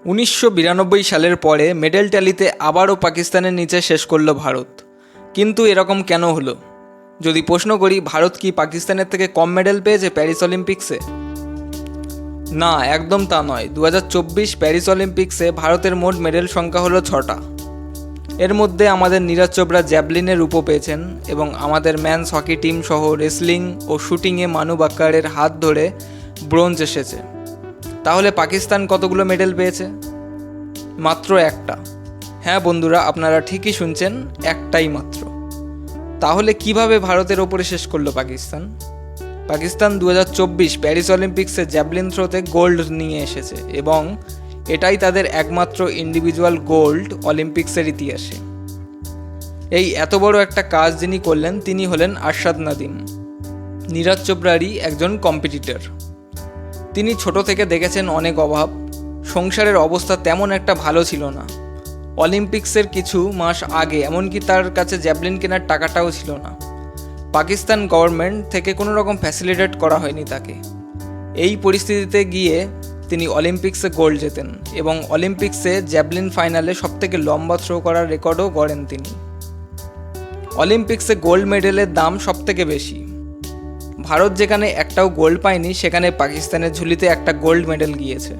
1992 সালের পরে মেডেল ট্যালিতে আবারও পাকিস্তানের নিচে শেষ করল ভারত। কিন্তু এরকম কেন হলো? যদি প্রশ্ন করি, ভারত কি পাকিস্তানের থেকে কম মেডেল পেয়েছে প্যারিস অলিম্পিক্সে? না, একদম তা নয়। 2024 প্যারিস অলিম্পিক্সে ভারতের মোট মেডেল সংখ্যা হলো 6টা। এর মধ্যে আমাদের নীরজ চোপড়া জ্যাভলিনে রূপো পেয়েছেন এবং আমাদের ম্যানস হকি টিম সহ রেসলিং ও শুটিংয়ে মানু বাক্কারের হাত ধরে ব্রোঞ্জ এসেছে। তাহলে পাকিস্তান কতগুলো মেডেল পেয়েছে? মাত্র একটা। হ্যাঁ বন্ধুরা, আপনারা ঠিকই শুনছেন, একটাই মাত্র। তাহলে কিভাবে ভারতের ওপরে শেষ করলো পাকিস্তান? পাকিস্তান 2024 প্যারিস অলিম্পিক্সে জ্যাভলিন থ্রোতে গোল্ড নিয়ে এসেছে এবং এটাই তাদের একমাত্র ইন্ডিভিজুয়াল গোল্ড অলিম্পিক্সের ইতিহাসে। এই এত বড় একটা কাজ যিনি করলেন তিনি হলেন আরশাদ নাদিম, নীরজ চোপড়ারই একজন কম্পিটিটর। তিনি ছোট থেকে দেখেছেন অনেক অভাব, সংসারের অবস্থা তেমন একটা ভালো ছিল না। অলিম্পিক্সের কিছু মাস আগে এমনকি তার কাছে জ্যাভলিন কেনার টাকাটাও ছিল না। পাকিস্তান গভর্নমেন্ট থেকে কোনো রকম ফ্যাসিলিটেট করা হয়নি তাকে। এই পরিস্থিতিতে গিয়ে তিনি অলিম্পিক্সে গোল্ড জেতেন এবং অলিম্পিক্সে জ্যাভলিন ফাইনালে সবথেকে লম্বা থ্রো করার রেকর্ডও গড়েন তিনি। অলিম্পিক্সে গোল্ড মেডেলের দাম সবথেকে বেশি। ভারত যেখানে একটাও গোল্ড পায়নি, সেখানে পাকিস্তানের ঝুলিতে একটা গোল্ড মেডেল গিয়েছে।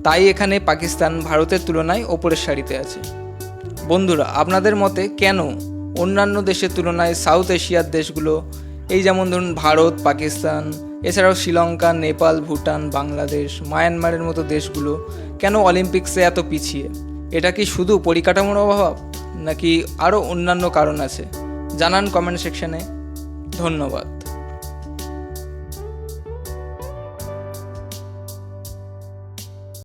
তাই এখানে পাকিস্তান ভারতের তুলনায় ওপরের সারিতে আছে। বন্ধুরা, আপনাদের মতে কেন অন্যান্য দেশের তুলনায় সাউথ এশিয়ার দেশগুলো, এই যেমন ধরুন ভারত, পাকিস্তান, এছাড়াও শ্রীলঙ্কা, নেপাল, ভুটান, বাংলাদেশ, মায়ানমারের মতো দেশগুলো কেন অলিম্পিক্সে এত পিছিয়ে? এটা কি শুধু পরিকাঠামোর অভাব, নাকি আরও অন্যান্য কারণ আছে? জানান কমেন্ট সেকশনে। ধন্যবাদ।